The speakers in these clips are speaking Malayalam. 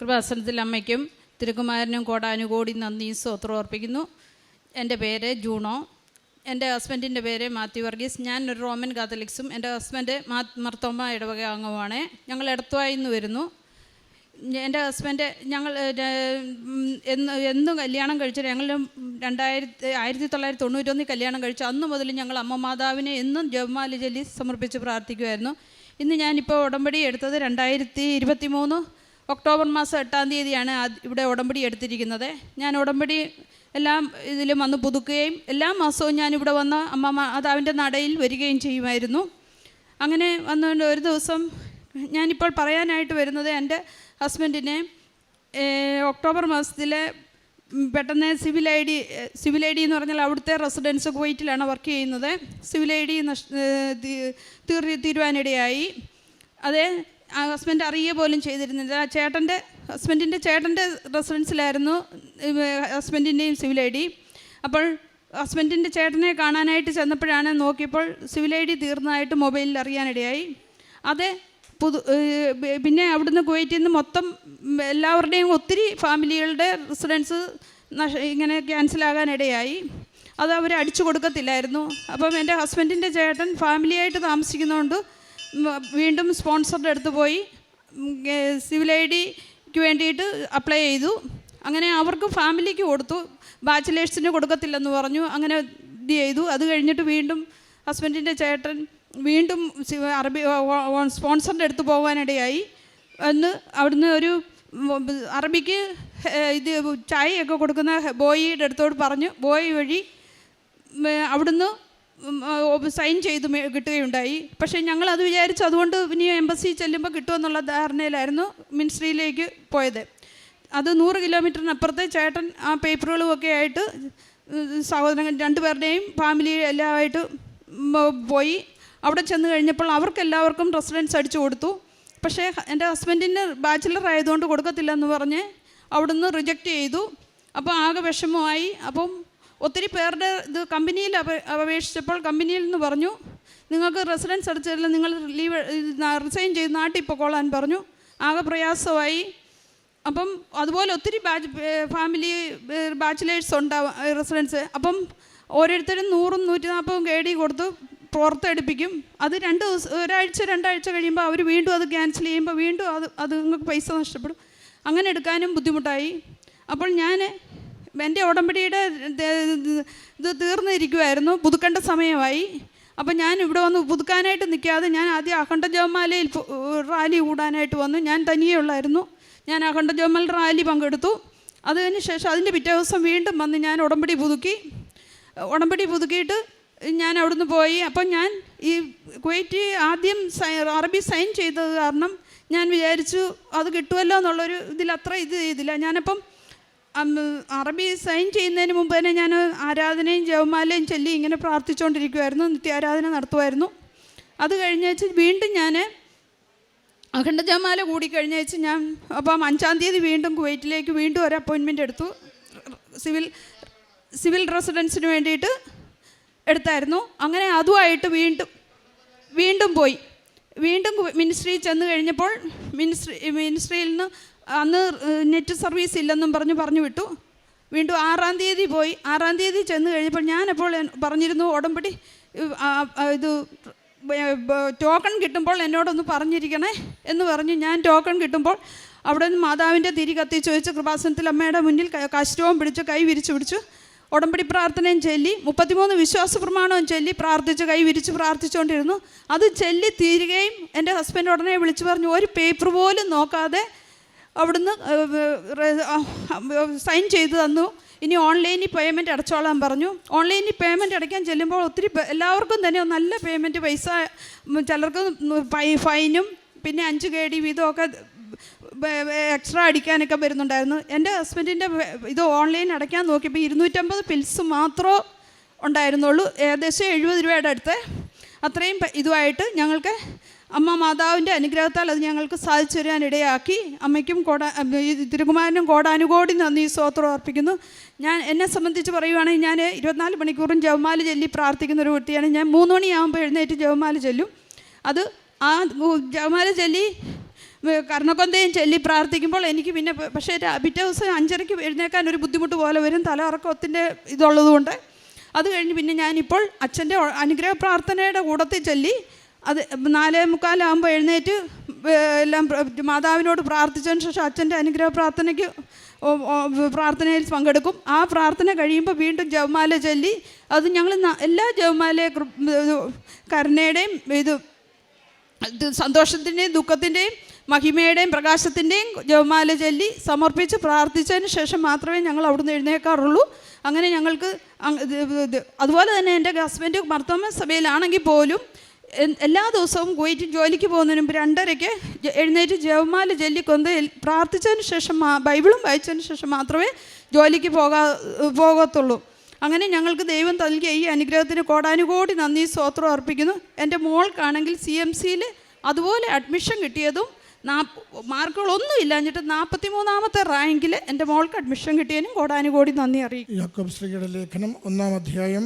കൃപാസനത്തിൽ അമ്മയ്ക്കും തിരുക്കുമാരനും കോടാനുകോടി നന്ദിയും സ്തോത്രം അർപ്പിക്കുന്നു. എൻ്റെ പേര് ജൂണോ. എൻ്റെ ഹസ്ബൻഡിൻ്റെ പേര് മാത്യു വർഗീസ്. ഞാൻ ഒരു റോമൻ കാത്തലിക്സും എൻ്റെ ഹസ്ബൻഡ് മർത്തോമ ഇടവക അംഗവുമാണ്. ഞങ്ങൾ എടത്തുവായിൽ നിന്ന് വരുന്നു. എൻ്റെ ഹസ്ബൻഡ് ഞങ്ങൾ എന്നും കല്യാണം കഴിച്ചു. ഞങ്ങൾ 1991 കല്യാണം കഴിച്ചു. അന്ന് മുതൽ ഞങ്ങൾ അമ്മ മാതാവിനെ എന്നും ജപമാല ചൊല്ലി സമർപ്പിച്ച് പ്രാർത്ഥിക്കുമായിരുന്നു. ഇന്ന് ഞാനിപ്പോൾ ഉടമ്പടി എടുത്തത് 2023 ഒക്ടോബർ മാസം 8-ാം തീയതിയാണ് ഇവിടെ ഉടമ്പടി എടുത്തിരിക്കുന്നത്. ഞാൻ ഉടമ്പടി എല്ലാം ഇതിലും വന്ന് പുതുക്കുകയും എല്ലാ മാസവും ഞാനിവിടെ വന്ന് അമ്മ മാതാവിൻ്റെ നടയിൽ വരികയും ചെയ്യുമായിരുന്നു. അങ്ങനെ വന്നുകൊണ്ട് ഒരു ദിവസം ഞാനിപ്പോൾ പറയാനായിട്ട് വരുന്നത്, എൻ്റെ ഹസ്ബൻഡിനെ ഒക്ടോബർ മാസത്തിൽ പെട്ടെന്ന് സിവിൽ ഐ ഡി എന്ന് പറഞ്ഞാൽ അവിടുത്തെ റെസിഡൻസ് കുവൈറ്റിലാണ് വർക്ക് ചെയ്യുന്നത്. സിവിൽ ഐ ഡി തീരുവാനിടയായി. അതേ ഹസ്ബൻഡ് അറിയുക പോലും ചെയ്തിരുന്നില്ല. ഹസ്ബൻഡിൻ്റെ ചേട്ടൻ്റെ റെസിഡൻസിലായിരുന്നു ഹസ്ബൻഡിൻ്റെയും സിവിൽ ഐ ഡി. അപ്പോൾ ഹസ്ബൻഡിൻ്റെ ചേട്ടനെ കാണാനായിട്ട് ചെന്നപ്പോഴാണ് നോക്കിയപ്പോൾ സിവിൽ ഐ ഡി തീർന്നതായിട്ട് മൊബൈലിൽ അറിയാനിടയായി. അത് പിന്നെ അവിടുന്ന് കുവൈറ്റിൽ നിന്ന് മൊത്തം എല്ലാവരുടെയും ഒത്തിരി ഫാമിലികളുടെ റെസിഡൻസ് ഇങ്ങനെ ക്യാൻസലാകാനിടയായി. അത് അവർ അടിച്ചു കൊടുക്കത്തില്ലായിരുന്നു. അപ്പം എൻ്റെ ഹസ്ബൻഡിൻ്റെ ചേട്ടൻ ഫാമിലിയായിട്ട് താമസിക്കുന്നതുകൊണ്ട് വീണ്ടും സ്പോൺസറുടെ അടുത്ത് പോയി സിവിൽ ഐ ഡിക്ക് വേണ്ടിയിട്ട് അപ്ലൈ ചെയ്തു. അങ്ങനെ അവർക്ക് ഫാമിലിക്ക് കൊടുത്തു, ബാച്ചിലേഴ്സിന് കൊടുക്കത്തില്ലെന്ന് പറഞ്ഞു. അങ്ങനെ ഇത് ചെയ്തു. അത് കഴിഞ്ഞിട്ട് വീണ്ടും ഹസ്ബൻഡിൻ്റെ ചേട്ടൻ വീണ്ടും സ്പോൺസറിൻ്റെ അടുത്ത് പോകാനിടയായി. അവിടുന്ന് ഒരു അറബിക്ക് ഇത് ചായയൊക്കെ കൊടുക്കുന്ന ബോയിയുടെ അടുത്തോട് പറഞ്ഞു. ബോയ് വഴി അവിടുന്ന് സൈൻ ചെയ്ത് കിട്ടുകയുണ്ടായി. പക്ഷേ ഞങ്ങളത് വിചാരിച്ചു അതുകൊണ്ട് ഇനി എംബസി ചെല്ലുമ്പോൾ കിട്ടുമെന്നുള്ള ധാരണയിലായിരുന്നു മിനിസ്ട്രിയിലേക്ക് പോയത്. അത് 100 കിലോമീറ്ററിനപ്പുറത്തെ ചേട്ടൻ ആ പേപ്പറുകളുമൊക്കെ ആയിട്ട് സഹോദരങ്ങൾ 2 പേരുടെയും ഫാമിലി എല്ലാമായിട്ട് പോയി. അവിടെ ചെന്ന് കഴിഞ്ഞപ്പോൾ അവർക്കെല്ലാവർക്കും റെസിഡൻസ് അടിച്ചു കൊടുത്തു. പക്ഷേ എൻ്റെ ഹസ്ബൻഡിന് ബാച്ചിലർ ആയതുകൊണ്ട് കൊടുക്കത്തില്ലെന്ന് പറഞ്ഞ് അവിടുന്ന് റിജക്റ്റ് ചെയ്തു. അപ്പോൾ ആകെ വിഷമമായി. അപ്പം ഒത്തിരി പേരുടെ ഇത് കമ്പനിയിൽ അപേക്ഷിച്ചപ്പോൾ കമ്പനിയിൽ നിന്ന് പറഞ്ഞു, നിങ്ങൾക്ക് റെസിഡൻസ് അടിച്ചതല്ല, നിങ്ങൾ റിസൈൻ ചെയ്ത് നാട്ടിൽ പൊക്കോളാൻ പറഞ്ഞു. ആകെ പ്രയാസമായി. അപ്പം അതുപോലെ ഒത്തിരി ഫാമിലി ബാച്ചിലേഴ്സ് ഉണ്ടാവും റെസിഡൻസ്. അപ്പം ഓരോരുത്തരും 100-140 KD കൊടുത്ത് പുറത്തെടുപ്പിക്കും. അത് ഒരാഴ്ച 2 ആഴ്ച കഴിയുമ്പോൾ അവർ വീണ്ടും അത് ക്യാൻസൽ ചെയ്യുമ്പോൾ വീണ്ടും അത് നിങ്ങൾക്ക് പൈസ നഷ്ടപ്പെടും. അങ്ങനെ എടുക്കാനും ബുദ്ധിമുട്ടായി. അപ്പോൾ ഞാൻ എൻ്റെ ഉടമ്പടിയുടെ ഇത് തീർന്നിരിക്കുമായിരുന്നു, പുതുക്കേണ്ട സമയമായി. അപ്പം ഞാൻ ഇവിടെ വന്ന് പുതുക്കാനായിട്ട് നിൽക്കാതെ ഞാൻ ആദ്യം അഖണ്ഡ ജപമാലയിൽ റാലി കൂടാനായിട്ട് വന്നു. ഞാൻ തനിയേ ഉള്ളായിരുന്നു. ഞാൻ അഖണ്ഡ ജപമാല റാലി പങ്കെടുത്തു. അതിന് ശേഷം അതിൻ്റെ പിറ്റേ ദിവസം വീണ്ടും വന്ന് ഞാൻ ഉടമ്പടി പുതുക്കിയിട്ട് ഞാൻ അവിടുന്ന് പോയി. അപ്പം ഞാൻ ഈ കുവൈറ്റ് ആദ്യം അറബി സൈൻ ചെയ്തത് കാരണം ഞാൻ വിചാരിച്ചു അത് കിട്ടുമല്ലോ എന്നുള്ളൊരു ഇതിലത്ര ഇത് ചെയ്തില്ല. ഞാനപ്പം അറബി സൈൻ ചെയ്യുന്നതിന് മുമ്പ് തന്നെ ഞാൻ ആരാധനയും ജപമാലയും ചൊല്ലി ഇങ്ങനെ പ്രാർത്ഥിച്ചുകൊണ്ടിരിക്കുമായിരുന്നു, നിത്യാരാധന നടത്തുമായിരുന്നു. അത് കഴിഞ്ഞേച്ച് വീണ്ടും ഞാൻ അഖണ്ഡ ജപമാല കൂടിക്കഴിഞ്ഞേച്ച് ഞാൻ അപ്പം 5-ാം തീയതി വീണ്ടും കുവൈറ്റിലേക്ക് വീണ്ടും ഒരു അപ്പോയിൻമെൻ്റ് എടുത്തു. സിവിൽ റെസിഡൻസിന് വേണ്ടിയിട്ട് എടുത്തായിരുന്നു. അങ്ങനെ അതുമായിട്ട് വീണ്ടും പോയി. വീണ്ടും മിനിസ്ട്രിയിൽ ചെന്ന് കഴിഞ്ഞപ്പോൾ മിനിസ്ട്രിയിൽ നിന്ന് അന്ന് നെറ്റ് സർവീസ് ഇല്ലെന്നും പറഞ്ഞു വിട്ടു. വീണ്ടും 6-ാം തീയതി പോയി. 6-ാം തീയതി ചെന്ന് കഴിഞ്ഞപ്പോൾ ഞാനപ്പോൾ പറഞ്ഞിരുന്നു ഉടമ്പടി ഇത് ടോക്കൺ കിട്ടുമ്പോൾ എന്നോടൊന്ന് പറഞ്ഞിരിക്കണേ എന്ന് പറഞ്ഞു. ഞാൻ ടോക്കൺ കിട്ടുമ്പോൾ അവിടെ നിന്ന് മാതാവിൻ്റെ തിരി കത്തിച്ച് വെച്ച് കൃപാസനത്തിൽ അമ്മയുടെ മുന്നിൽ കഷ്ടവും പിടിച്ച് കൈ വിരിച്ചു പിടിച്ചു ഉടമ്പടി പ്രാർത്ഥനയും ചൊല്ലി 33 വിശ്വാസ പ്രമാണവും ചൊല്ലി പ്രാർത്ഥിച്ച് കൈ വിരിച്ച് പ്രാർത്ഥിച്ചുകൊണ്ടിരുന്നു. അത് ചൊല്ലി തീരുകയും എൻ്റെ ഹസ്ബൻഡ് ഉടനെ വിളിച്ചു പറഞ്ഞു, ഒരു പേപ്പർ പോലും നോക്കാതെ അവിടുന്ന് സൈൻ ചെയ്ത് തന്നു. ഇനി ഓൺലൈനിൽ പേയ്മെൻറ്റ് അടച്ചോളാൻ പറഞ്ഞു. ഓൺലൈനിൽ പേയ്മെൻറ്റ് അടയ്ക്കാൻ ചെല്ലുമ്പോൾ ഒത്തിരി എല്ലാവർക്കും തന്നെ നല്ല പേയ്മെൻറ്റ് പൈസ, ചിലർക്ക് ഫൈനും പിന്നെ 5 KD വീതമൊക്കെ എക്സ്ട്രാ അടിക്കാനൊക്കെ വരുന്നുണ്ടായിരുന്നു. എൻ്റെ ഹസ്ബൻഡിൻ്റെ ഇത് ഓൺലൈൻ അടയ്ക്കാൻ നോക്കിയപ്പോൾ 250 പിൽസ് മാത്രമേ ഉണ്ടായിരുന്നുള്ളൂ. ഏകദേശം 70 രൂപയുടെ അടുത്ത്. അത്രയും ഇതുമായിട്ട് ഞങ്ങൾക്ക് അമ്മ മാതാവിൻ്റെ അനുഗ്രഹത്താൽ അത് ഞങ്ങൾക്ക് സാധിച്ചു തരാനിടയാക്കി. അമ്മയ്ക്കും തിരുകുമാരനും കോടാനുകോടി നന്ദി സ്തോത്രം അർപ്പിക്കുന്നു. എന്നെ സംബന്ധിച്ച് പറയുവാണെങ്കിൽ ഞാൻ 24 മണിക്കൂറും ജപമാല ചൊല്ലി പ്രാർത്ഥിക്കുന്ന ഒരു കുട്ടിയാണ്. ഞാൻ 3 മണിയാകുമ്പോൾ എഴുന്നേറ്റ് ജപമാല ചൊല്ലും. അത് ആ ജപമാല ചൊല്ലി കർണക്കൊന്തയും ചൊല്ലി പ്രാർത്ഥിക്കുമ്പോൾ എനിക്ക് പിന്നെ പക്ഷേ പിറ്റേ ദിവസം 5:30 എഴുന്നേക്കാൻ ഒരു ബുദ്ധിമുട്ട് പോലെ വരും, തലകറക്കത്തിൻ്റെ ഇതുള്ളതുകൊണ്ട്. അത് കഴിഞ്ഞ് പിന്നെ ഞാനിപ്പോൾ അച്ഛൻ്റെ അനുഗ്രഹ പ്രാർത്ഥനയുടെ കൂടത്തിൽ ചൊല്ലി അത് 4:45 എഴുന്നേറ്റ് എല്ലാം മാതാവിനോട് പ്രാർത്ഥിച്ചതിന് ശേഷം അച്ഛൻ്റെ അനുഗ്രഹ പ്രാർത്ഥനയിൽ പങ്കെടുക്കും. ആ പ്രാർത്ഥന കഴിയുമ്പോൾ വീണ്ടും ജപമാല ചൊല്ലി അത് ഞങ്ങൾ എല്ലാ ജപമാല കരുണയുടെയും സന്തോഷത്തിൻ്റെയും ദുഃഖത്തിൻ്റെയും മഹിമയുടെയും പ്രകാശത്തിൻ്റെയും ജപമാല ചൊല്ലി സമർപ്പിച്ച് പ്രാർത്ഥിച്ചതിന് ശേഷം മാത്രമേ ഞങ്ങൾ അവിടുന്ന് എഴുന്നേൽക്കാറുള്ളൂ. അങ്ങനെ ഞങ്ങൾക്ക് അതുപോലെ തന്നെ എൻ്റെ ഹസ്ബൻഡ് മർത്തോമ സഭയിലാണെങ്കിൽ പോലും എല്ലാ ദിവസവും കുവൈറ്റിൽ ജോലിക്ക് പോകുന്നതിന് മുമ്പ് 2:30 എഴുന്നേറ്റ് ജപമാല ചൊല്ലിക്കൊന്ന് പ്രാർത്ഥിച്ചതിന് ശേഷം ബൈബിളും വായിച്ചതിന് ശേഷം മാത്രമേ ജോലിക്ക് പോകത്തുള്ളൂ. അങ്ങനെ ഞങ്ങൾക്ക് ദൈവം നൽകിയ ഈ അനുഗ്രഹത്തിന് കോടാനുകോടി നന്ദി സ്തോത്രം അർപ്പിക്കുന്നു. എൻ്റെ മോൾക്കാണെങ്കിൽ CMCയിൽ അതുപോലെ അഡ്മിഷൻ കിട്ടിയതും മാർക്കുകളൊന്നും ഇല്ലാഞ്ഞിട്ട് 43ാമത്തെ റാങ്കിൽ എൻ്റെ മോൾക്ക് അഡ്മിഷൻ കിട്ടിയതിനും കോടാനുകോടി നന്ദി അറിയിക്കും. യാക്കോബ് ശ്ലീഹയുടെ ലേഖനം 1-ാം അധ്യായം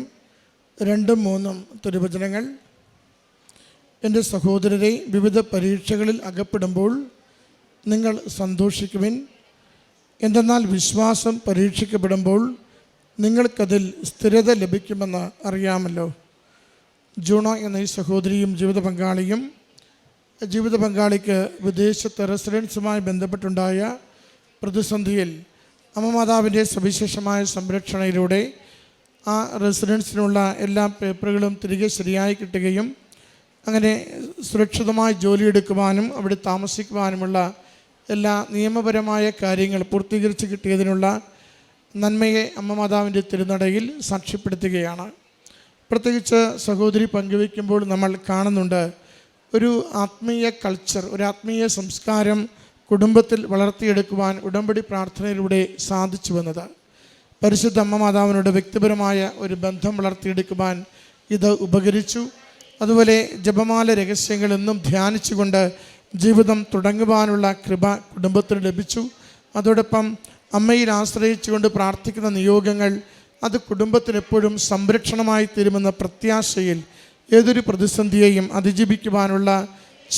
2-3 തിരുവചനങ്ങൾ. എൻ്റെ സഹോദരരെ, വിവിധ പരീക്ഷകളിൽ അകപ്പെടുമ്പോൾ നിങ്ങൾ സന്തോഷിക്കുവിൻ. എന്തെന്നാൽ വിശ്വാസം പരീക്ഷിക്കപ്പെടുമ്പോൾ നിങ്ങൾക്കതിൽ സ്ഥിരത ലഭിക്കുമെന്ന് അറിയാമല്ലോ. ജൂണ എന്ന ഈ സഹോദരിയും ജീവിത പങ്കാളിക്ക് വിദേശത്തെ റെസിഡൻസുമായി ബന്ധപ്പെട്ടുണ്ടായ പ്രതിസന്ധിയിൽ അമ്മ മാതാവിൻ്റെ സവിശേഷമായ സംരക്ഷണയിലൂടെ ആ റെസിഡൻസിനുള്ള എല്ലാ പേപ്പറുകളും തിരികെ ശരിയായി കിട്ടുകയും അങ്ങനെ സുരക്ഷിതമായി ജോലിയെടുക്കുവാനും അവിടെ താമസിക്കുവാനുമുള്ള എല്ലാ നിയമപരമായ കാര്യങ്ങൾ പൂർത്തീകരിച്ച് കിട്ടിയതിനുള്ള നന്മയെ അമ്മ മാതാവിൻ്റെ തിരുനടയിൽ സാക്ഷ്യപ്പെടുത്തുകയാണ്. പ്രത്യേകിച്ച് സഹോദരി പങ്കുവയ്ക്കുമ്പോൾ നമ്മൾ കാണുന്നുണ്ട് ഒരു ആത്മീയ കൾച്ചർ, ഒരു ആത്മീയ സംസ്കാരം കുടുംബത്തിൽ വളർത്തിയെടുക്കുവാൻ ഉടമ്പടി പ്രാർത്ഥനയിലൂടെ സാധിച്ചു വന്നത്. പരിശുദ്ധ അമ്മ മാതാവിനോട് വ്യക്തിപരമായ ഒരു ബന്ധം വളർത്തിയെടുക്കുവാൻ ഇത് ഉപകരിച്ചു. അതുപോലെ ജപമാല രഹസ്യങ്ങളെന്നും ധ്യാനിച്ചുകൊണ്ട് ജീവിതം തുടങ്ങുവാനുള്ള കൃപ കുടുംബത്തിന് ലഭിച്ചു. അതോടൊപ്പം അമ്മയിൽ ആശ്രയിച്ചുകൊണ്ട് പ്രാർത്ഥിക്കുന്ന നിയോഗങ്ങൾ അത് കുടുംബത്തിന് എപ്പോഴും സംരക്ഷണമായി തീരുമെന്ന പ്രത്യാശയിൽ ഏതൊരു പ്രതിസന്ധിയെയും അതിജീവിക്കുവാനുള്ള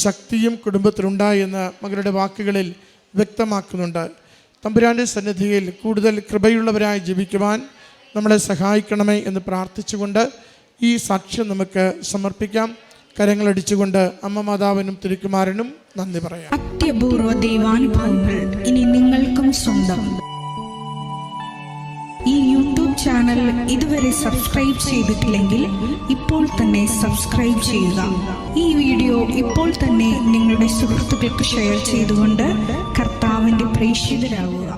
ശക്തിയും കുടുംബത്തിനുണ്ടായി എന്ന് മകളുടെ വാക്കുകളിൽ വ്യക്തമാക്കുന്നുണ്ട്. തമ്പുരാൻ്റെ സന്നിധിയിൽ കൂടുതൽ കൃപയുള്ളവരായി ജീവിക്കുവാൻ നമ്മളെ സഹായിക്കണമേ എന്ന് പ്രാർത്ഥിച്ചുകൊണ്ട് ഈ സാക്ഷ്യം നമുക്ക് സമർപ്പിക്കാം. കരങ്ങളടിച്ചുകൊണ്ട് അമ്മ മാതാവിനും തിരുക്കുമാരനും നന്ദി പറയാം. അത്യപൂർവ ദൈവാനുഭവങ്ങൾ ഇനി നിങ്ങൾക്കും സ്വന്തം. ഈ യൂട്യൂബ് ചാനൽ ഇതുവരെ സബ്സ്ക്രൈബ് ചെയ്തിട്ടില്ലെങ്കിൽ ഇപ്പോൾ തന്നെ സബ്സ്ക്രൈബ് ചെയ്യുക. ഈ വീഡിയോ ഇപ്പോൾ തന്നെ നിങ്ങളുടെ സുഹൃത്തുക്കൾക്ക് ഷെയർ ചെയ്തുകൊണ്ട് കർത്താവിൻ്റെ പ്രേക്ഷിതരാകുക.